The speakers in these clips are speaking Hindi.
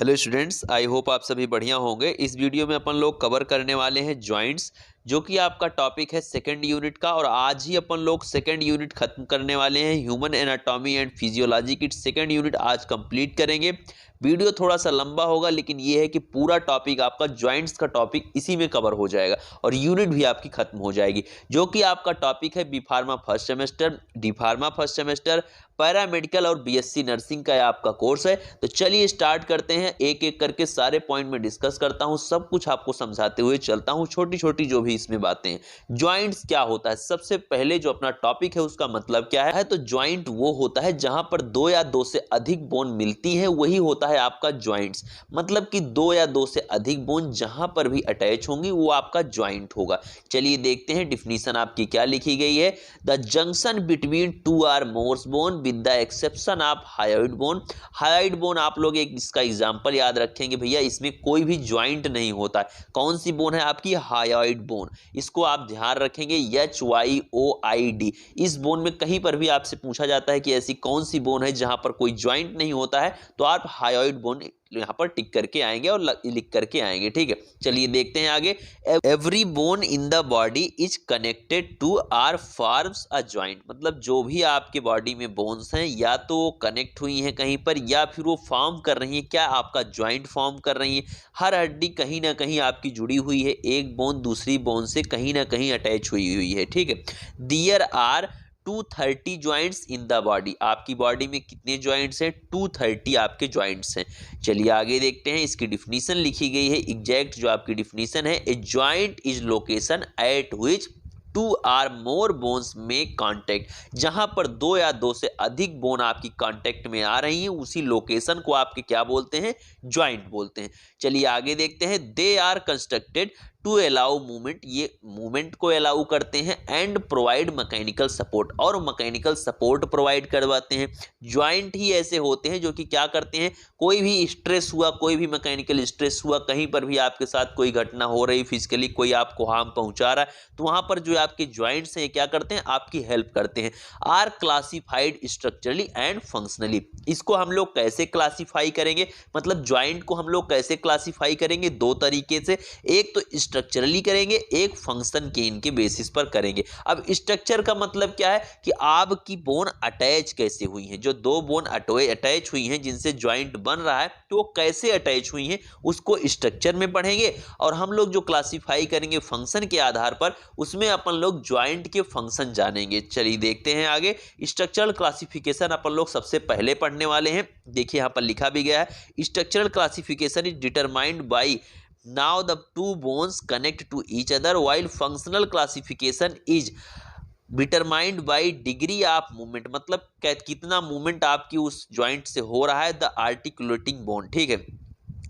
हेलो स्टूडेंट्स, आई होप आप सभी बढ़िया होंगे। इस वीडियो में अपन लोग कवर करने वाले हैं जॉइंट्स, जो कि आपका टॉपिक है सेकंड यूनिट का। और आज ही अपन लोग सेकंड यूनिट खत्म करने वाले हैं। ह्यूमन एनाटॉमी एंड फिजियोलॉजी की सेकंड यूनिट आज कंप्लीट करेंगे। वीडियो थोड़ा सा लंबा होगा, लेकिन ये है कि पूरा टॉपिक आपका जॉइंट्स का टॉपिक इसी में कवर हो जाएगा और यूनिट भी आपकी खत्म हो जाएगी, जो कि आपका टॉपिक है B pharma first semester, D pharma first semester, paramedical और बीएससी नर्सिंग का आपका कोर्स है। तो चलिए स्टार्ट करते हैं। एक एक करके सारे पॉइंट में डिस्कस करता हूं, सब कुछ आपको समझाते हुए चलता हूं, छोटी छोटी जो भी इसमें बातें हैं। जॉइंट्स क्या होता है, सबसे पहले जो अपना टॉपिक है उसका मतलब क्या है। तो जॉइंट वो होता है जहां पर दो या दो से अधिक बोन मिलती है, वही होता है आपका जॉइंट्स। मतलब कि दो या दो से अधिक बोन जहां पर भी अटैच होंगी वो आपका जॉइंट होगा। चलिए देखते हैं डिफिनीशन आपकी क्या लिखी गई है। The junction between two are more bone with the exception of hyoid bone. Hyoid bone आप लोग एक इसका एग्जांपल याद रखेंगे भैया, इसमें कोई भी ज्वाइंट नहीं होता है। कौन सी बोन है आपकी? Hyoid bone. इसको आप ध्यान रखेंगे, HYOID। इस बोन में कहीं पर भी आपसे पूछा जाता है कि ऐसी कौन सी बोन है जहां पर कोई ज्वाइंट नहीं होता है, तो आप हायोइड बोन यहां पर टिक करके आएंगे और लिख करके आएंगे। ठीक है, चलिए देखते हैं आगे। Every bone in the body is connected to or forms a joint. मतलब जो भी आपके बॉडी में बोन्स हैं, या तो कनेक्ट हुई हैं कहीं पर, या फिर वो फॉर्म कर रही हैं, क्या आपका जॉइंट फॉर्म कर रही है। हर हड्डी कहीं ना कहीं आपकी जुड़ी हुई है, एक बोन दूसरी बोन से कहीं ना कहीं अटैच हुई है। ठीक है, there are 230 joints in the body. आपकी बॉडी में कितने ज्वाइंट्स हैं? 230 आपके ज्वाइंट्स हैं। चलिए आगे देखते हैं। इसकी डिफिनीशन लिखी गई है, एग्जैक्ट जो आपकी डिफिनीशन है। A joint is location at which two are more bones में कॉन्टेक्ट। जहां पर दो या दो से अधिक बोन आपकी कॉन्टेक्ट में आ रही हैं, उसी लोकेशन को आपके क्या बोलते हैं? ज्वाइंट बोलते हैं। चलिए आगे देखते हैं। They are constructed to allow movement. ये मूवमेंट को अलाउ करते हैं एंड प्रोवाइड मैकेनिकल सपोर्ट, और मैकेनिकल सपोर्ट प्रोवाइड करवाते हैं। ज्वाइंट ही ऐसे होते हैं जो कि क्या करते हैं, कोई भी स्ट्रेस हुआ, कोई भी मैकेनिकल स्ट्रेस हुआ, कहीं पर भी आपके साथ कोई घटना हो रही, फिजिकली कोई आपको हार्म पहुंचा रहा है, तो वहां पर जो आपके ज्वाइंट्स हैं क्या करते हैं? आपकी हेल्प करते हैं। Are classified structurally and functionally. इसको हम लोग कैसे क्लासिफाई करेंगे, मतलब ज्वाइंट को हम लोग कैसे क्लासिफाई करेंगे? दो तरीके से, एक तो स्ट्रक्चरली करेंगे, एक फंक्शन के इनके बेसिस पर करेंगे। अब स्ट्रक्चर का मतलब क्या है कि आपकी बोन अटैच कैसे हुई है। जो दो बोन अटैच हुई हैं जिनसे ज्वाइंट बन रहा है, तो वो कैसे अटैच हुई हैं उसको स्ट्रक्चर में पढ़ेंगे। और हम लोग जो क्लासिफाई करेंगे फंक्शन के आधार पर, उसमें अपन लोग ज्वाइंट के फंक्शन जानेंगे। चलिए देखते हैं आगे। स्ट्रक्चरल क्लासिफिकेशन अपन लोग सबसे पहले पढ़ने वाले हैं। देखिए यहां पर लिखा भी गया है, structural classification is determined by now the two bones connect to each other, while functional classification is determined by degree of movement। मतलब कितना मूवमेंट आपकी उस ज्वाइंट से हो रहा है, द आर्टिकुलेटिंग बोन। ठीक है,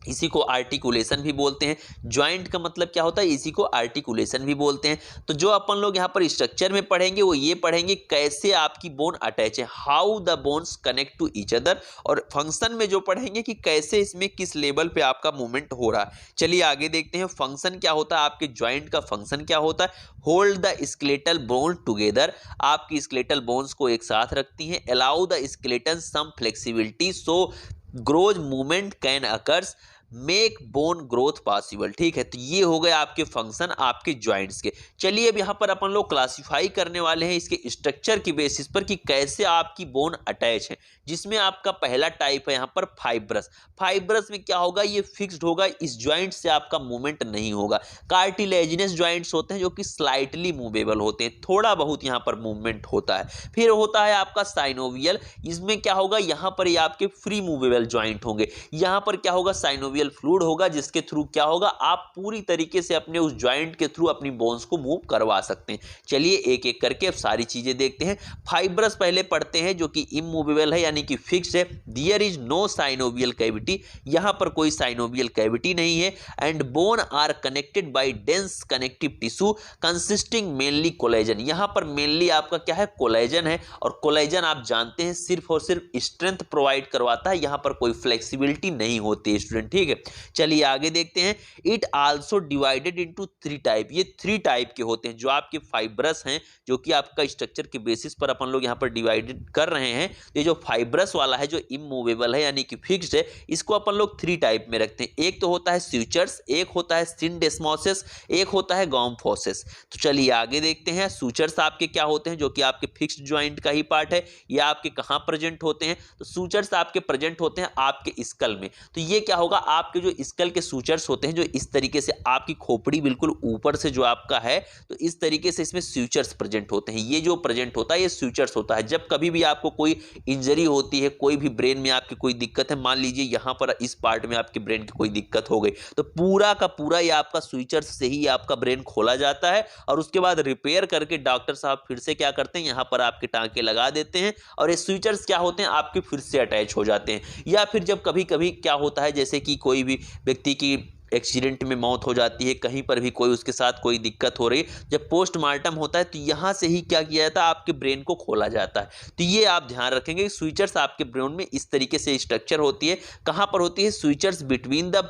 इसी को आर्टिकुलेशन भी बोलते हैं। ज्वाइंट का मतलब क्या होता है? इसी को आर्टिकुलेशन भी बोलते हैं। तो जो अपन लोग यहाँ पर स्ट्रक्चर में पढ़ेंगे वो ये पढ़ेंगे कैसे आपकी बोन अटैच है, how the bones connect to each other. और फंक्शन में जो पढ़ेंगे कि कैसे इसमें किस लेवल पे आपका मूवमेंट हो रहा है। चलिए आगे देखते हैं। फंक्शन क्या होता है, आपके ज्वाइंट का फंक्शन क्या होता है? Hold the skeletal bone together. आपकी स्केलेटल बोन्स को एक साथ रखती हैं। Allow the skeleton some flexibility so gross movement can occurs, make bone growth possible. ठीक है, तो ये हो गए आपके फंक्शन आपके ज्वाइंट्स के। चलिए अब यहाँ पर अपन लोग क्लासिफाई करने वाले हैं इसके स्ट्रक्चर की बेसिस पर कि कैसे आपकी बोन अटैच है। जिसमें आपका पहला टाइप है यहाँ पर फाइब्रस। फाइब्रस में क्या होगा, ये फिक्स्ड होगा, इस ज्वाइंट से आपका मूवमेंट नहीं होगा। कार्टिलेजिनस ज्वाइंट्स होते हैं जो कि स्लाइटली मूवेबल होते हैं, थोड़ा बहुत यहाँ पर मूवमेंट होता है। फिर होता है आपका साइनोवियल। इसमें क्या होगा, यहाँ पर ये आपके फ्री मूवेबल ज्वाइंट होंगे। यहाँ पर क्या होगा, साइनोवियल फ्लूइड होगा, जिसके थ्रू क्या होगा, आप पूरी तरीके से अपने उस ज्वाइंट के थ्रू अपनी बोन्स को मूव करवा सकते हैं। चलिए एक एक करके अब सारी चीजें देखते हैं। फाइब्रस पहले पढ़ते हैं जो कि इमूवेबल है, यानी कि फिक्स्ड है। There is no synovial cavity. यहां पर कोई साइनोवियल कैविटी नहीं है। And bone are connected by dense connective tissue consisting mainly collagen. यहां पर मेनली आपका क्या है, कोलेजन है। और कोलेजन आप जानते हैं सिर्फ और सिर्फ स्ट्रेंथ प्रोवाइड करवाता है, यहां पर कोई फ्लेक्सिबिलिटी नहीं होती है स्टूडेंट। ठीक है, है। चलिए आगे देखते हैं। It also divided into 3 type. ये 3 टाइप के होते हैं जो आपके फाइब्रस हैं, जो कि आपका स्ट्रक्चर के बेसिस पर अपन लोग यहाँ पर डिवाइडेड कर रहे हैं। ये जो फाइब्रस वाला है जो इमूवेबल है यानी कि फिक्स्ड है, इसको अपन लोग 3 टाइप में रखते हैं। एक तो होता है सूचर्स, एक होता है सिंडेस्मोसिस, एक होता है गॉम्फोसिस। तो चलिए आगे देखते हैं। सूचर्स आपके क्या होते हैं, जो कि आपके फिक्स्ड ज्वाइंट का ही पार्ट है। ये आपके कहाँ प्रेजेंट होते हैं, तो सूचर्स आपके प्रेजेंट होते हैं आपके स्कल में। तो ये क्या होगा, आपके जो स्कल के सूचर्स होते हैं जो इस तरीके से आपकी खोपड़ी बिल्कुल ऊपर से जो आपका है, तो इस तरीके से इसमें सूचर्स प्रेजेंट होते हैं। ये जो प्रेजेंट होता है ये सूचर्स होता है। जब कभी भी आपको कोई इंजरी होती है, कोई भी ब्रेन में आपकी कोई दिक्कत है, मान लीजिए यहाँ पर इस पार्ट में आपके ब्रेन की कोई दिक्कत हो गई, तो पूरा का पूरा ये आपका सूचर्स से ही आपका ब्रेन खोला जाता है और उसके बाद रिपेयर करके डॉक्टर साहब फिर से क्या करते हैं, यहाँ पर आपके टांके लगा देते हैं और ये सूचर्स क्या होते हैं आपके फिर से अटैच हो जाते हैं। या फिर जब कभी कभी क्या होता है, जैसे कि कोई भी व्यक्ति की एक्सीडेंट में मौत हो जाती है, कहीं पर भी कोई उसके साथ कोई दिक्कत हो रही, जब पोस्टमार्टम होता है तो यहाँ से ही क्या किया जाता है, आपके ब्रेन को खोला जाता है। तो ये आप ध्यान रखेंगे, स्विचर्स आपके ब्रेन में इस तरीके से स्ट्रक्चर होती है। कहाँ पर होती है, switchers between the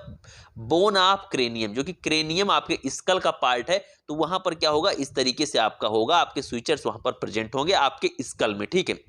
bone of cranium, जो कि क्रेनियम आपके स्कल का पार्ट है, तो वहां पर क्या होगा, इस तरीके से आपका होगा, आपके स्विचर्स वहां पर प्रेजेंट होंगे आपके स्कल में। ठीक है,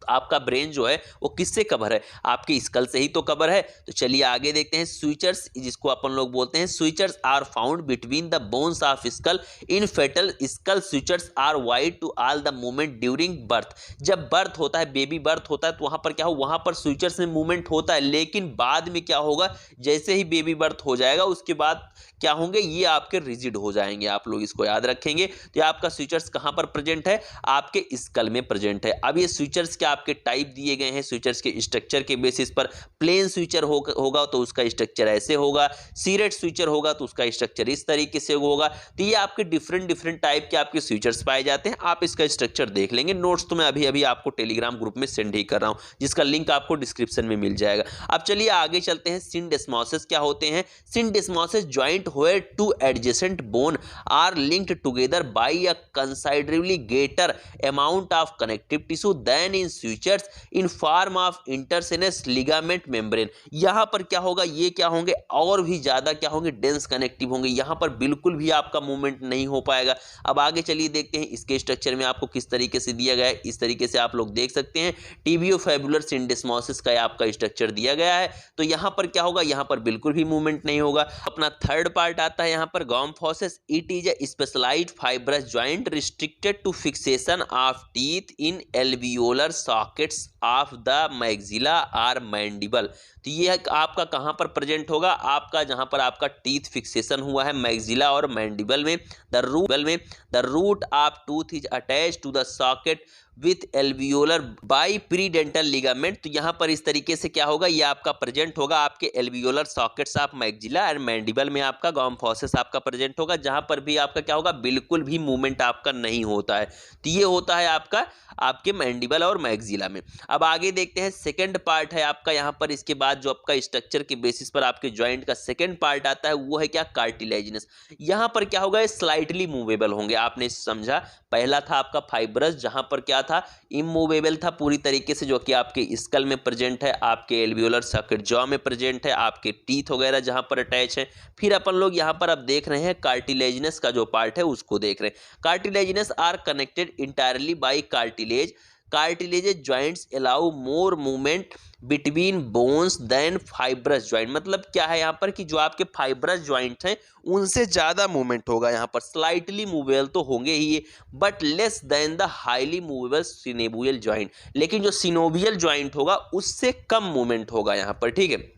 आपका ब्रेन जो है वो किससे कवर है, आपके स्कल से ही तो कवर है। तो चलिए आगे देखते हैं। स्विचर्स, जिसको अपन लोग बोलते हैं, sutures are found between the bones of skull in fetal skull. Sutures are wide to all the movement during birth. जब बर्थ होता है, बेबी बर्थ होता है, तो वहां पर क्या हो, वहां पर स्विचर्स में मूवमेंट होता है, लेकिन बाद में क्या होगा, जैसे ही बेबी बर्थ हो जाएगा उसके बाद क्या होंगे, ये आपके रिजिड हो जाएंगे। आप लोग इसको याद रखेंगे। तो आपका स्विचर्स कहां पर प्रेजेंट है, आपके स्कल में प्रेजेंट है। अब ये स्विचर्स क्या आपके टाइप दिए गए हैं, स्विचर्स के स्ट्रक्चर के बेसिस पर। प्लेन स्विचर होगा तो उसका स्ट्रक्चर ऐसे होगा, सीरेट स्विचर होगा तो उसका स्ट्रक्चर इस तरीके से होगा। तो ये आपके डिफरेंट टाइप के आपके स्विचर्स पाए जाते हैं। आप इसका स्ट्रक्चर देख लेंगे। नोट्स तो मैं अभी अभी आपको टेलीग्राम ग्रुप में सेंड ही कर रहा हूं, जिसका लिंक आपको डिस्क्रिप्शन में मिल जाएगा। अब चलिए आगे चलते हैं। सिंडेस्मोसिस क्या होते हैं। सिंडेस्मोसिस joint where two adjacent bone are linked together by a considerably greater amount of connective tissue than in sutures in form of intersenes ligament membrane। यहां पर क्या होगा, ये क्या होंगे, और भी ज्यादा क्या होंगे, डेंस कनेक्टिव होंगे। यहां पर बिल्कुल भी आपका मूवमेंट नहीं हो पाएगा। अब आगे चलिए देखते हैं इसके स्ट्रक्चर में आपको किस तरीके से दिया गया है। इस तरीके से आप लोग देख सकते हैं, टिबियोफैबुलर सिंडेस्मोसिस का आपका स्ट्रक्चर दिया गया है। तो यहां पर क्या होगा, यहां पर बिल्कुल भी मूवमेंट नहीं होगा। अपना थर्ड पार्ट आता है यहाँ पर gomphosis. It is a specialised fibrous joint restricted to fixation of teeth in alveolar sockets of the maxilla और मैंडिबल। तो ये आपका कहाँ पर प्रेजेंट होगा, आपका जहाँ पर आपका टीथ फिक्सेशन हुआ है मैक्सिला और मैंडिबल में। The root of tooth is attach to the socket with alveolar by periodontal ligament. तो यहाँ पर इस तरीके से क्या होगा, ये आपका प्रेजेंट होगा आपके alveolar sockets of maxilla and mandible में। आपका गॉम्फोसिस आपका प्रेजेंट होगा, जहाँ पर भी आपका क्या होगा, बिल्कुल भी मूवमेंट आपका नहीं होता है। तो ये होता है आपका आपके मैंडिबल और मैक्सिला में। अब आगे देखते हैं, सेकंड पार्ट है आपका यहाँ पर। इसके बाद जो आपका स्ट्रक्चर के बेसिस पर आपके ज्वाइंट का सेकंड पार्ट आता है वो है क्या, कार्टिलेजिनस। यहाँ पर क्या होगा, स्लाइटली मूवेबल होंगे। आपने समझा, पहला था आपका फाइब्रस, जहां पर क्या था, इमूवेबल था पूरी तरीके से, जो कि आपके स्कल में प्रेजेंट है, आपके एल्वियोलर सॉकेट जॉ में प्रेजेंट है, आपके टीथ वगैरह जहां पर अटैच है। फिर अपन लोग यहां पर अब देख रहे हैं कार्टिलेजिनस का जो पार्ट है उसको देख रहे हैं। Cartilaginous are connected entirely by cartilage. Cartilage joints allow more movement between bones than fibrous joint. मतलब क्या है यहाँ पर कि जो आपके फाइब्रस ज्वाइंट हैं उनसे ज़्यादा मूवमेंट होगा। यहाँ पर स्लाइटली मूवेबल तो होंगे ही, but less than the highly movable synovial joint. लेकिन जो सिनोवियल ज्वाइंट होगा उससे कम मूवमेंट होगा यहाँ पर। ठीक है,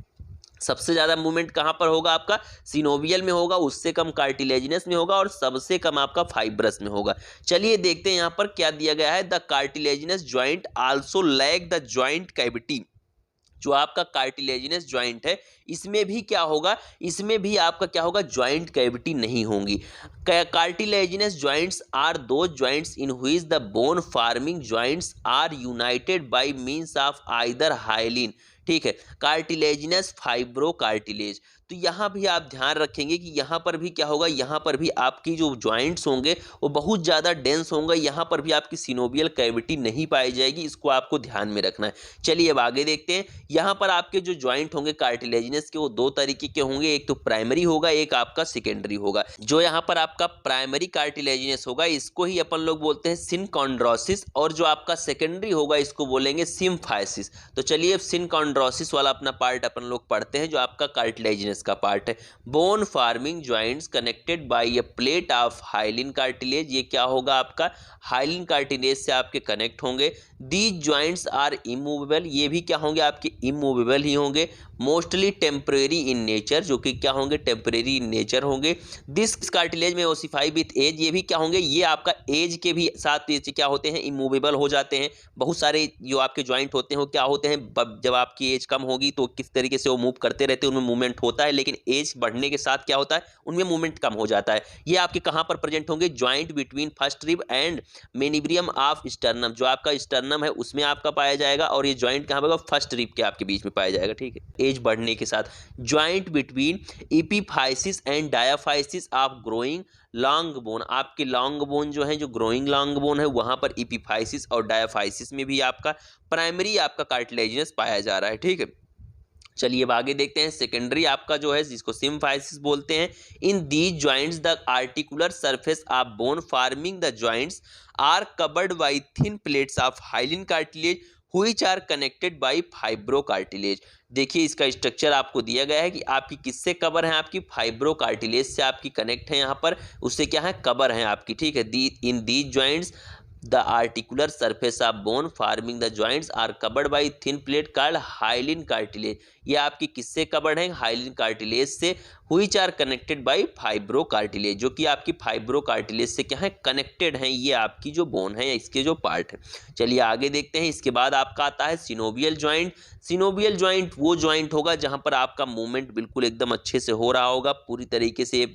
सबसे ज़्यादा मूवमेंट कहाँ पर होगा, आपका सिनोवियल में होगा, उससे कम कार्टिलेजिनस में होगा और सबसे कम आपका फाइब्रस में होगा। चलिए देखते हैं यहाँ पर क्या दिया गया है। The cartilaginous joint also lack the joint cavity. जो आपका कार्टिलेजिनस ज्वाइंट है इसमें भी क्या होगा, इसमें भी आपका क्या होगा, ज्वाइंट कैविटी नहीं होंगी। Cartilaginous joints are those joints in which the bone forming joints are united by means of either hyaline ठीक है। कार्टिलेजिनस फाइब्रो कार्टिलेज, तो यहाँ भी आप ध्यान रखेंगे कि यहाँ पर भी क्या होगा, यहाँ पर भी आपकी जो जॉइंट्स होंगे वो बहुत ज़्यादा डेंस होंगे, यहाँ पर भी आपकी सिनोवियल कैविटी नहीं पाई जाएगी, इसको आपको ध्यान में रखना है। चलिए अब आगे देखते हैं। यहाँ पर आपके जो जॉइंट होंगे कार्टिलेजिनस के वो दो तरीके के होंगे, एक तो प्राइमरी होगा, एक आपका सेकेंडरी होगा। जो यहाँ पर आपका प्राइमरी कार्टिलेजिनस होगा इसको ही अपन लोग बोलते हैं सिनकॉन्ड्रोसिस, और जो आपका सेकेंडरी होगा इसको बोलेंगे सिम्फाइसिस। तो चलिए अब सिनकॉन्ड्रोसिस वाला अपना पार्ट अपन लोग पढ़ते हैं, जो आपका कार्टिलेजिनस का पार्ट है। Bone farming joints connected by A plate of hyaline cartilage, ये क्या होगा आपका हाइलिन कार्टिलेज से आपके कनेक्ट होंगे। दीज जॉइंट्स आर इमूवेबल, ये भी क्या होंगे आपके इमूवेबल ही होंगे। मोस्टली टेम्परेरी इन नेचर, जो कि क्या होंगे टेम्परेरी इन नेचर होंगे। दिस कार्टिलेज में ओसिफाई विथ एज, ये भी क्या होंगे, ये आपका एज के भी साथ क्या होते हैं इमूवेबल हो जाते हैं। बहुत सारे जो आपके जॉइंट होते हैं वो क्या होते हैं, जब आपकी एज कम होगी तो किस तरीके से वो मूव करते रहते हैं, उनमें मूवमेंट होता है, लेकिन एज बढ़ने के साथ क्या होता है उनमें मूवमेंट कम हो जाता है। ये आपके कहाँ पर प्रेजेंट होंगे, joint between first rib and manubrium of sternum, जो आपका स्टर्नम है उसमें आपका पाया जाएगा, और ये जॉइंट कहाँ पर फर्स्ट रिब के आपके बीच में पाया जाएगा। ठीक है, एज बढ़ने के साथ joint between epiphysis and diaphysis of growing long bone, आपके लॉन्ग बोन जो है, जो ग्रोइंग लॉन्ग बोन है वहां पर एपिफाइसिस और डायाफाइसिस में भी आपका प्राइमरी आपका कार्टिलेजिनस पाया जा रहा है। ठीक है, चलिए अब आगे देखते हैं। सेकेंडरी आपका जो है जिसको सिम्फाइसिस बोलते हैं। In these joints the articular surface of bone forming the joints are covered by thin plates of hyaline cartilage which are connected by fibro cartilage. देखिए इसका स्ट्रक्चर आपको दिया गया है कि आपकी किससे कवर है, आपकी फाइब्रो कार्टिलेज से आपकी कनेक्ट है, यहाँ पर उससे क्या है कवर है आपकी। ठीक है, इन these joints the articular surface of bone forming the joints are covered by thin plate called hyaline cartilage, ये आपकी किससे कवर्ड है हाइलिन कार्टिलेज से, which are connected by fibro cartilage, जो कि आपकी फाइब्रो कार्टिलेज से क्या है कनेक्टेड है, ये आपकी जो बोन है इसके जो पार्ट है। चलिए आगे देखते हैं। इसके बाद आपका आता है सिनोवियल जॉइंट। सिनोवियल जॉइंट वो जॉइंट होगा जहां पर आपका मूवमेंट बिल्कुल एकदम अच्छे से हो रहा होगा, पूरी तरीके से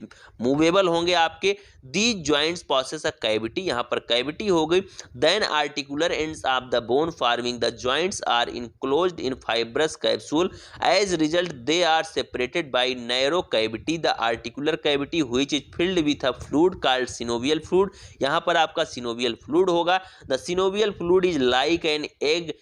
मूवेबल होंगे आपके। These joints possess a cavity, यहाँ पर कैविटी हो गई। Then articular ends of the bone forming the joints are enclosed in fibrous capsule, as result they are separated by narrow cavity. The articular cavity which is filled with a fluid called synovial fluid, यहाँ पर आपका सिनोवियल फ्लूइड होगा। The synovial fluid is like an egg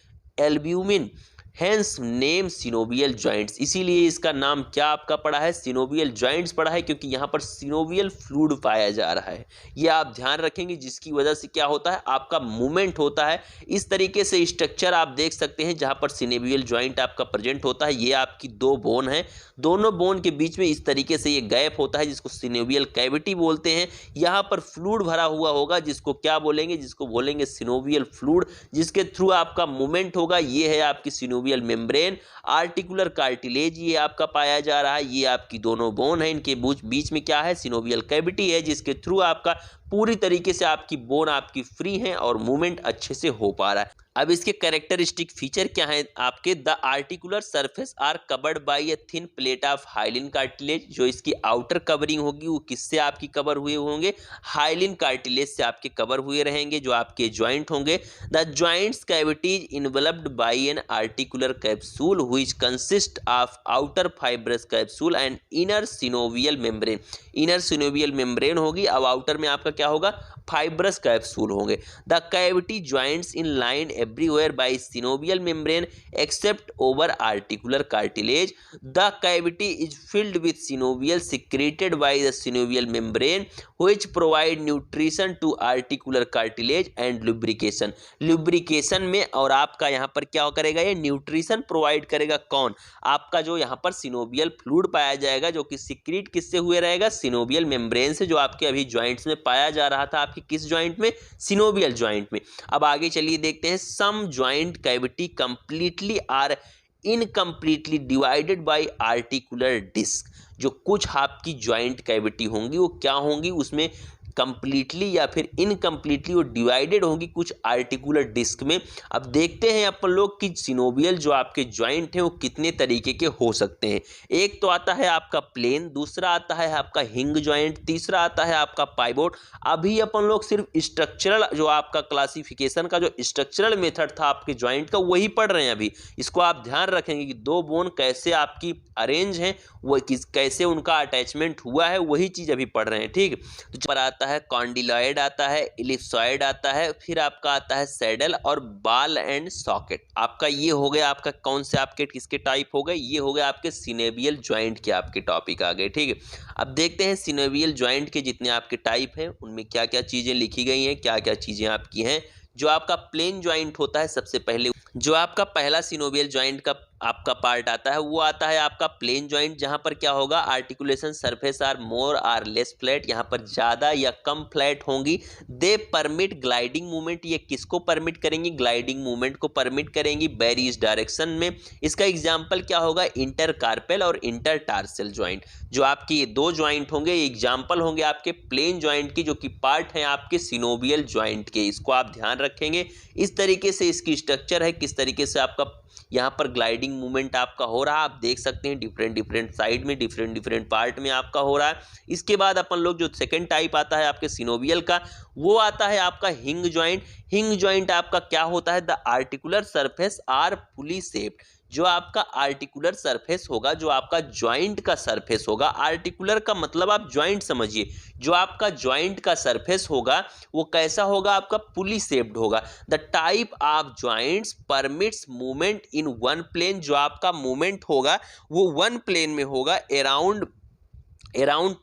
albumin, hence name synovial joints, इसीलिए इसका नाम क्या आपका पड़ा है सिनोवियल जॉइंट्स पड़ा है, क्योंकि यहाँ पर सिनोवियल फ्लूइड पाया जा रहा है। ये आप ध्यान रखेंगे, जिसकी वजह से क्या होता है आपका मूवमेंट होता है। इस तरीके से स्ट्रक्चर आप देख सकते हैं जहाँ पर सिनोवियल जॉइंट आपका प्रेजेंट होता है। ये आपकी दो बोन है, दोनों बोन के बीच में इस तरीके से ये गैप होता है जिसको सिनोवियल कैविटी बोलते हैं। यहाँ पर फ्लूइड भरा हुआ होगा जिसको क्या बोलेंगे, जिसको बोलेंगे सिनोवियल फ्लूइड, जिसके थ्रू आपका मूवमेंट होगा। ये है आपकी सिनोवियल मेम्ब्रेन। आर्टिकुलर कार्टिलेज ये आपका पाया जा रहा है, ये आपकी दोनों बोन है, इनके बीच में क्या है सिनोवियल कैविटी है, जिसके थ्रू आपका पूरी तरीके से आपकी बोन आपकी फ्री है और मूवमेंट अच्छे से हो पा रहा है। अब इसके कैरेक्टरिस्टिक फीचर क्या है आपके, the articular surface are covered by a thin plate of hyaline cartilage, जो इसकी आउटर कवरिंग होगी वो किससे आपकी कवर हुए होंगे, हाइलिन कार्टिलेज से आपके कवर हुए रहेंगे जो आपके जॉइंट होंगे। The joints cavities enveloped by an articular capsule which consist of outer fibrous capsule and inner synovial membrane, inner synovial membrane होगी, अब आउटर में आपका क्या होगा फाइब्रस कैप्सूल होंगे। The cavity joints in line everywhere by synovial membrane except over articular cartilage. The cavity is filled with synovial secreted by the synovial membrane which provide nutrition to articular cartilage and lubrication, lubrication में और आपका यहाँ पर क्या करेगा ये न्यूट्रिशन प्रोवाइड करेगा, कौन आपका जो यहाँ पर सिनोवियल फ्लूइड पाया जाएगा, जो कि सिक्रीट किससे हुए रहेगा सिनोवियल मेम्ब्रेन से, जो आपके अभी जॉइंट्स में पाया जा रहा था, आपके किस जॉइंट में सिनोवियल जॉइंट में। अब आगे चलिए देखते हैं। Some joint cavity completely or incompletely divided by articular disc, जो कुछ आपकी जॉइंट कैविटी होंगी वो क्या होंगी उसमें कंप्लीटली या फिर इनकम्प्लीटली वो डिवाइडेड होंगी कुछ आर्टिकुलर डिस्क में। अब देखते हैं अपन लोग कि सिनोवियल जो आपके ज्वाइंट हैं वो कितने तरीके के हो सकते हैं। एक तो आता है आपका प्लेन, दूसरा आता है आपका हिंग ज्वाइंट, तीसरा आता है आपका पाइवोट। अभी अपन लोग सिर्फ स्ट्रक्चरल जो आपका क्लासिफिकेशन का जो स्ट्रक्चरल मेथड था आपके ज्वाइंट का वही पढ़ रहे हैं अभी। इसको आप ध्यान रखेंगे कि दो बोन कैसे आपकी अरेंज हैं, वो कैसे उनका अटैचमेंट हुआ है, वही चीज अभी पढ़ रहे हैं। ठीक, तो पर आता है कॉन्डिलॉइड, आता है इलिप्सॉइड, आता है फिर आपका आता है सैडल और बाल एंड सॉकेट। आपका ये हो गया, आपका कौन से आपके किसके टाइप हो गए, ये हो गए आपके सिनेवियल ज्वाइंट के आपके टॉपिक आ गए। ठीक है, अब देखते हैं सिनेवियल ज्वाइंट के जितने आपके टाइप हैं उनमें क्या क्या चीजें लिखी गई हैं, क्या क्या चीजें आपकी हैं। जो आपका प्लेन ज्वाइंट होता है, सबसे पहले जो आपका पहला सिनोवियल ज्वाइंट का आपका पार्ट आता है वो आता है आपका प्लेन ज्वाइंट, जहां पर क्या होगा, articulation surface are more or less flat, यहां पर ज्यादा या कम फ्लैट होंगी। दे परमिट ग्लाइडिंग मूवमेंट, ये किसको परमिट करेंगी, ग्लाइडिंग मूवमेंट को परमिट करेंगी वेरियस डायरेक्शन में। इसका एग्जांपल क्या होगा, इंटरकार्पेल और इंटरटार्सल ज्वाइंट। जो आपके ये दो ज्वाइंट होंगे ये एग्जाम्पल होंगे आपके प्लेन ज्वाइंट की, जो कि पार्ट है आपके सिनोवियल ज्वाइंट के। इसको आप ध्यान रखेंगे, इस तरीके से इसकी स्ट्रक्चर है, किस तरीके से आपका यहाँ पर ग्लाइडिंग मूवमेंट आपका हो रहा है। आप देख सकते हैं डिफरेंट डिफरेंट साइड में, डिफरेंट डिफरेंट पार्ट में आपका हो रहा है। इसके बाद अपन लोग जो सेकंड टाइप आता है आपके सिनोवियल का, वो आता है आपका हिंग ज्वाइंट। हिंग ज्वाइंट आपका क्या होता है, the articular surface are pulley shaped. जो आपका आर्टिकुलर सरफेस होगा, जो आपका ज्वाइंट का सरफेस होगा, आर्टिकुलर का मतलब आप ज्वाइंट समझिए, जो आपका ज्वाइंट का सरफेस होगा वो कैसा होगा, आपका पुली शेप्ड होगा। The type of joints permits movement in one plane, जो आपका मूवमेंट होगा वो वन प्लेन में होगा around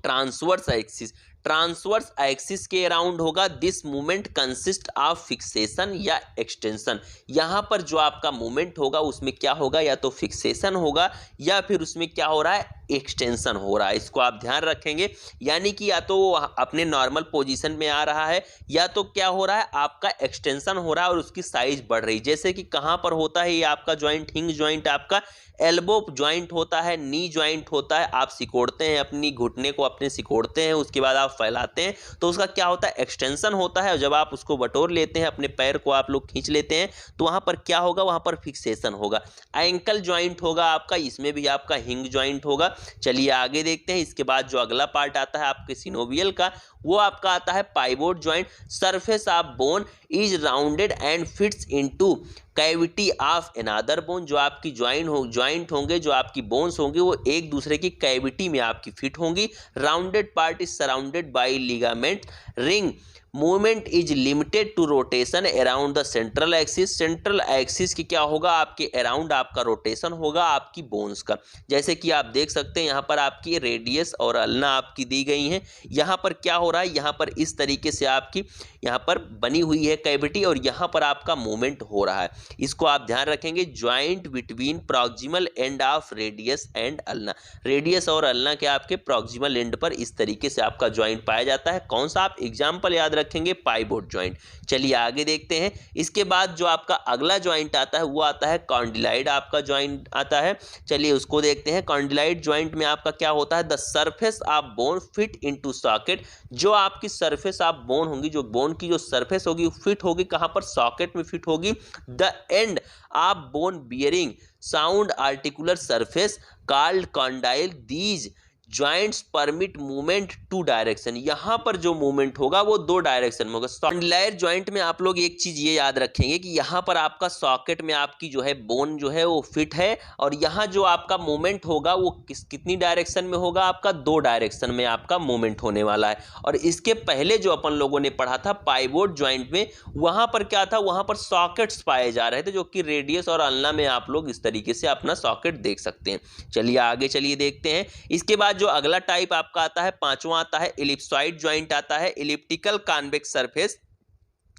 transverse axis, transverse axis के अराउंड होगा। This movement consist of flexion या एक्सटेंशन। यहाँ पर जो आपका मूवमेंट होगा उसमें क्या होगा, या तो फिक्सेशन होगा या फिर उसमें क्या हो रहा है, एक्सटेंशन हो रहा है। इसको आप ध्यान रखेंगे, यानी कि या तो वो अपने नॉर्मल पोजीशन में आ रहा है या तो क्या हो रहा है, आपका एक्सटेंशन हो रहा है और उसकी साइज बढ़ रही है। जैसे कि कहाँ पर होता है ये आपका ज्वाइंट, हिंग ज्वाइंट आपका एल्बो ज्वाइंट होता है, नी ज्वाइंट होता है। आप सिकोड़ते हैं अपनी घुटने को, अपने सिकोड़ते हैं, उसके बाद आप फैलाते हैं तो उसका क्या होता है, एक्सटेंशन होता है। जब आप उसको बटोर लेते हैं, अपने पैर को आप लोग खींच लेते हैं तो वहां पर क्या होगा, वहां पर फिक्सेशन होगा। एंकल ज्वाइंट होगा आपका, इसमें भी आपका हिंग ज्वाइंट होगा। चलिए आगे देखते हैं। इसके बाद जो अगला पार्ट आता है आपके सिनोवियल का, वो आपका आता है pivot joint. Surface of bone is rounded and fits into cavity of another bone. जो आपकी ज्वाइंट होंगे, जो आपकी बोन्स होंगी वो एक दूसरे की कैविटी में आपकी फिट होंगी। Rounded part is surrounded by ligament ring. Movement is limited to rotation around the central axis. Central axis की क्या होगा, आपके अराउंड आपका रोटेशन होगा आपकी बोन्स का। जैसे कि आप देख सकते हैं यहाँ पर आपकी रेडियस और अल्ना आपकी दी गई हैं। यहाँ पर क्या हो रहा है, यहाँ पर इस तरीके से आपकी यहाँ पर बनी हुई है कैविटी और यहाँ पर आपका मूवमेंट हो रहा है। इसको आप ध्यान रखेंगे, joint between proximal end of radius and ulna. Radius और अल्ना के आपके प्रॉक्सिमल एंड पर इस तरीके से आपका ज्वाइंट पाया जाता है। कौन सा, आप एग्जाम्पल याद रखेंगे, पाइवोट ज्वाइंट। चलिए आगे देखते हैं। इसके बाद जो आपका अगला ज्वाइंट आता है वो आता है कॉन्डिलाइड आपका ज्वाइंट आता है। चलिए उसको देखते हैं। कॉन्डिलाइड ज्वाइंट में आपका क्या होता है, the surface of bone fit into socket. जो आपकी सरफेस ऑफ बोन होंगी, जो बोन की जो सरफेस होगी वो फिट होगी कहां पर, सॉकेट में फिट होगी। The end of bone bearing round articular surface called condyle. These joints permit movement two direction. यहां पर जो मूवमेंट होगा वो दो डायरेक्शन में होगा। कॉन्डिलाइड ज्वाइंट में आप लोग एक चीज ये याद रखेंगे कि यहां पर आपका सॉकेट में आपकी जो है बोन जो है वो फिट है और यहां जो आपका मूवमेंट होगा वो कितनी डायरेक्शन में होगा, आपका दो डायरेक्शन में आपका मूवमेंट होने वाला है। और इसके पहले जो अपन लोगों ने पढ़ा था पाइवोट ज्वाइंट में, वहां पर क्या था, वहां पर सॉकेट्स पाए जा रहे थे, जो कि रेडियस और अल्ना में आप लोग इस तरीके से अपना सॉकेट देख सकते हैं। चलिए आगे चलिए देखते हैं। इसके बाद जो अगला टाइप आपका आता है, पांचवा आता है इलिप्सॉइड ज्वाइंट आता है। Elliptical convex surface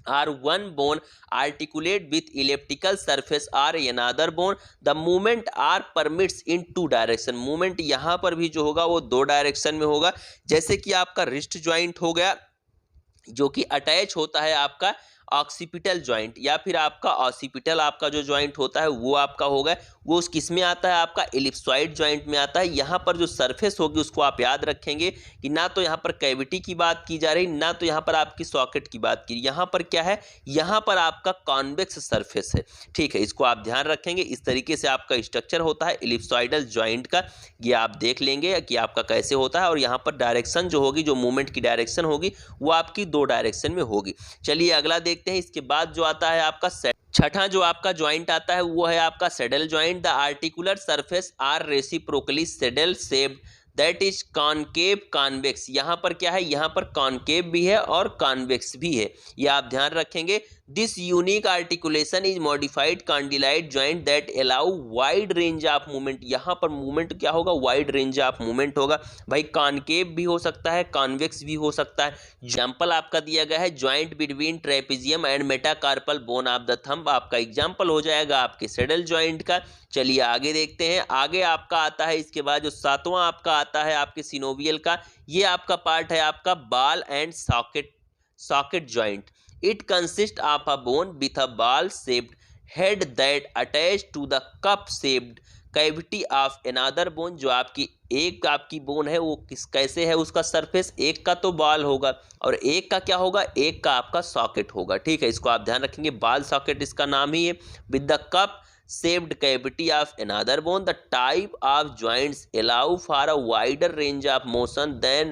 are one bone articulate with elliptical surface are another bone. The movement are permits in two direction. Movement यहां पर भी जो होगा वो दो डायरेक्शन में होगा। जैसे कि आपका रिस्ट ज्वाइंट हो गया, जो कि अटैच होता है आपका ऑक्सीपिटल ज्वाइंट या फिर आपका ऑसिपिटल आपका जो ज्वाइंट होता है वो आपका होगा, वो उस किस में आता है, आपका एलिप्सॉइड ज्वाइंट में आता है। यहाँ पर जो सरफेस होगी उसको आप याद रखेंगे कि ना तो यहाँ पर कैविटी की बात की जा रही, ना तो यहाँ पर आपकी सॉकेट की बात की, यहाँ पर क्या है, यहाँ पर आपका कॉन्वेक्स सरफेस है। ठीक है, इसको आप ध्यान रखेंगे। इस तरीके से आपका स्ट्रक्चर होता है एलिप्सॉइडल ज्वाइंट का, ये आप देख लेंगे कि आपका कैसे होता है। और यहाँ पर डायरेक्शन जो होगी, जो मूवमेंट की डायरेक्शन होगी वो आपकी 2 डायरेक्शन में होगी। चलिए अगला देखते हैं। इसके बाद जो आता है आपका छठा जो आपका ज्वाइंट आता है वो है आपका saddle joint. The articular surface are reciprocally saddle shaped that is concave convex. यहाँ पर क्या है, यहाँ पर कॉनकेव भी है और कॉन्वेक्स भी है, ये आप ध्यान रखेंगे। This unique articulation is modified condyloid joint that allow wide range of movement. यहाँ पर मूवमेंट क्या होगा, वाइड रेंज ऑफ मूवमेंट होगा। भाई कॉनकेव भी हो सकता है, कॉन्वेक्स भी हो सकता है। एग्जाम्पल आपका दिया गया है joint between trapezium and metacarpal bone of the thumb, आपका एग्जाम्पल हो जाएगा आपके सैडल ज्वाइंट का। चलिए आगे देखते हैं। आगे आपका आता है इसके बाद जो 7वां आपका आता है आपके सिनोवियल का, ये आपका पार्ट है आपका ball and socket joint. It consist of a bone with a ball shaped head that attach to the cup shaped cavity of another bone. जो आपकी बोन है वो कैसे है, उसका सरफेस, एक का तो बाल होगा और एक का क्या होगा, एक का आपका सॉकेट होगा। ठीक है, इसको आप ध्यान रखेंगे, बाल सॉकेट इसका नाम ही है। With the cup shaped cavity of another bone, the type of joints allow for a wider range of motion than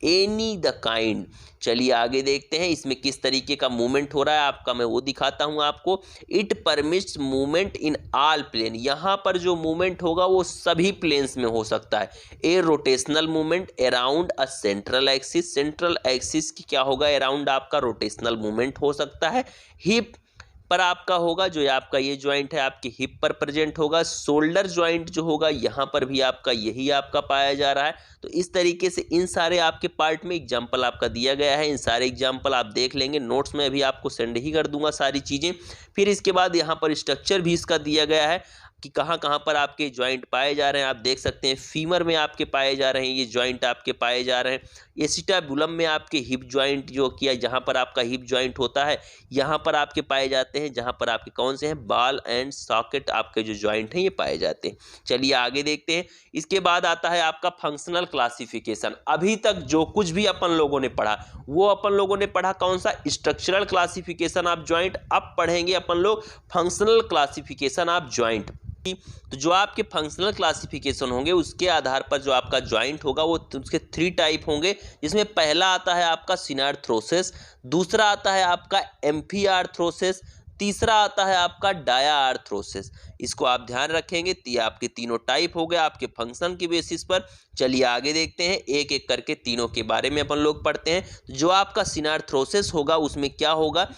any the kind। चलिए आगे देखते हैं इसमें किस तरीके का मूवमेंट हो रहा है आपका, मैं वो दिखाता हूं आपको। It permits movement in all plane. यहाँ पर जो मूवमेंट होगा वो सभी प्लेन्स में हो सकता है। A rotational movement around a central axis, central axis की क्या होगा, अराउंड आपका रोटेशनल मूवमेंट हो सकता है। हिप पर आपका होगा, जो आपका ये ज्वाइंट है आपके हिप पर प्रेजेंट होगा। शोल्डर ज्वाइंट जो होगा यहाँ पर भी आपका यही आपका पाया जा रहा है। तो इस तरीके से इन सारे आपके पार्ट में एग्जाम्पल आपका दिया गया है, इन सारे एग्जाम्पल आप देख लेंगे, नोट्स में अभी आपको सेंड ही कर दूंगा सारी चीज़ें। फिर इसके बाद यहाँ पर स्ट्रक्चर भी इसका दिया गया है कि कहाँ कहाँ पर आपके ज्वाइंट पाए जा रहे हैं। आप देख सकते हैं फीमर में आपके पाए जा रहे हैं ये ज्वाइंट आपके पाए जा रहे हैं। एसिटाबुलम में आपके हिप ज्वाइंट जो किया, जहाँ पर आपका हिप ज्वाइंट होता है यहाँ पर आपके पाए जाते हैं, जहाँ पर आपके कौन से हैं, बाल एंड सॉकेट आपके जो ज्वाइंट हैं ये पाए जाते हैं। चलिए आगे देखते हैं। इसके बाद आता है आपका फंक्शनल क्लासिफिकेशन। अभी तक जो कुछ भी अपन लोगों ने पढ़ा वो अपन लोगों ने पढ़ा कौन सा, स्ट्रक्चरल क्लासिफिकेशन ऑफ ज्वाइंट। अब पढ़ेंगे अपन लोग फंक्शनल क्लासिफिकेशन ऑफ ज्वाइंट। तो जो आपके फंक्शनल क्लासिफिकेशन होंगे उसके आधार पर जो आपका ज्वाइंट होगा वो उसके 3 टाइप होंगे, जिसमें पहला आता है आपका सिनार्थ्रोसिस, दूसरा आता है आपका एम्फीआर्थ्रोसिस, तीसरा आता है आपका डायाआर्थ्रोसिस। इसको आप ध्यान रखेंगे। आपके तीनों टाइप हो गए आपके फंक्शन के बेसिस पर। चलिए आगे देखते हैं, एक एक करके तीनों के बारे में अपन लोग पढ़ते हैं। जो आपका सिनार्थ्रोसिस होगा उसमें क्या होगा,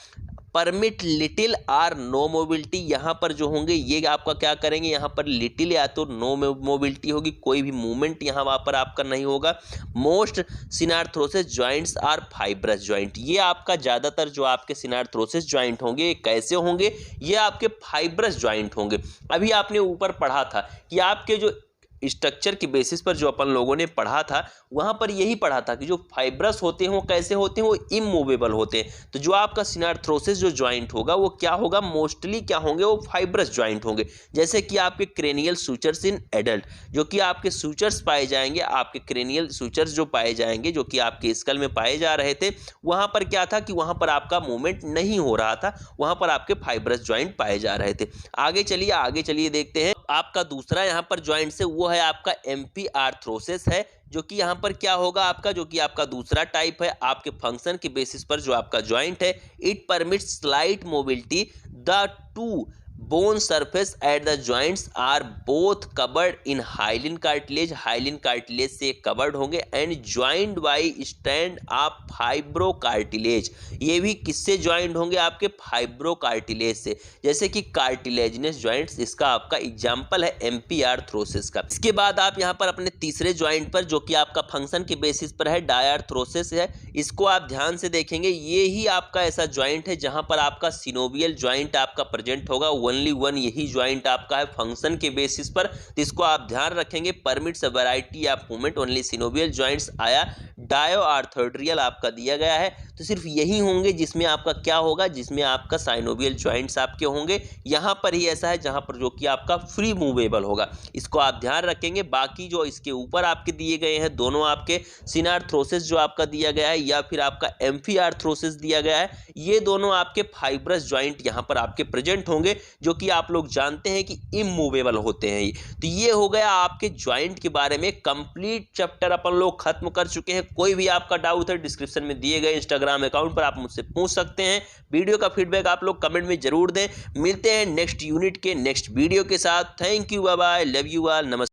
permit little or no mobility. यहाँ पर जो होंगे ये आपका क्या करेंगे, यहाँ पर लिटिल या तो नो मोबिलिटी होगी, कोई भी मूवमेंट यहाँ वहाँ पर आपका नहीं होगा। Most synarthrosis joints are fibrous joint. ये आपका ज़्यादातर जो आपके सिनार्थ्रोसिस ज्वाइंट होंगे ये कैसे होंगे, ये आपके फाइब्रस ज्वाइंट होंगे। अभी आपने ऊपर पढ़ा था कि आपके जो स्ट्रक्चर के बेसिस पर जो अपन लोगों ने पढ़ा था वहाँ पर यही पढ़ा था कि जो फाइब्रस होते हैं वो कैसे होते हैं, वो इमूवेबल होते हैं। तो जो आपका सिनार्थ्रोसिस जो ज्वाइंट होगा वो क्या होगा, मोस्टली क्या होंगे, वो फाइब्रस ज्वाइंट होंगे। जैसे कि आपके क्रेनियल सूचर्स इन एडल्ट, जो कि आपके सूचर्स पाए जाएंगे, आपके क्रेनियल सूचर्स जो पाए जाएंगे जो कि आपके स्कल में पाए जा रहे थे, वहाँ पर क्या था कि वहाँ पर आपका मूवमेंट नहीं हो रहा था, वहाँ पर आपके फाइब्रस ज्वाइंट पाए जा रहे थे। आगे चलिए देखते हैं। आपका दूसरा यहाँ पर ज्वाइंट से वो है आपका एम्फीआर्थ्रोसिस है, जो कि यहाँ पर क्या होगा आपका, जो कि आपका दूसरा टाइप है आपके फंक्शन के बेसिस पर जो आपका ज्वाइंट है। It permits slight mobility, the two bone surface at the joints are both covered in hyaline cartilage, hyaline cartilage से कवर्ड होंगे, and joint by strand of fibro cartilage. ये भी किससे ज्वाइंट होंगे, आपके फाइब्रो कार्टिलेज से, जैसे कि कार्टिलेजिनस ज्वाइंट्स, इसका आपका एग्जांपल है एम्फीआर्थ्रोसिस का। इसके बाद आप यहाँ पर अपने तीसरे ज्वाइंट पर जो कि आपका फंक्शन के बेसिस पर है डायार्थ्रोसिस है, इसको आप ध्यान से देखेंगे। ये ही आपका ऐसा ज्वाइंट है जहाँ पर आपका सिनोवियल ज्वाइंट आपका प्रेजेंट होगा, ओनली वन यही ज्वाइंट आपका है फंक्शन के बेसिस पर। तो इसको आप ध्यान रखेंगे। Permits a variety of movement, only synovial joints आया। डायोआर्थोड्रियल आपका दिया गया है। तो सिर्फ यही होंगे जिसमें आपका क्या होगा, जिसमें आपका साइनोवियल जॉइंट्स आपके होंगे। यहाँ पर ही ऐसा है जहाँ पर जो कि आपका फ्री मूवेबल होगा, इसको आप ध्यान रखेंगे। बाकी जो इसके ऊपर आपके दिए गए हैं दोनों आपके सिनार्थ्रोसिस जो आपका दिया गया है या फिर आपका एम्फीआर्थ्रोसिस दिया गया है, ये दोनों आपके फाइब्रस जॉइंट यहाँ पर आपके प्रेजेंट होंगे, जो कि आप लोग जानते हैं कि इमूवेबल होते हैं। तो ये हो गया आपके ज्वाइंट के बारे में कंप्लीट चैप्टर अपन लोग खत्म कर चुके हैं। कोई भी आपका डाउट है डिस्क्रिप्शन में दिए गए इंस्टाग्राम अकाउंट पर आप मुझसे पूछ सकते हैं। वीडियो का फीडबैक आप लोग कमेंट में जरूर दें। मिलते हैं नेक्स्ट यूनिट के नेक्स्ट वीडियो के साथ। Thank you, bye bye, love you all, नमस्ते।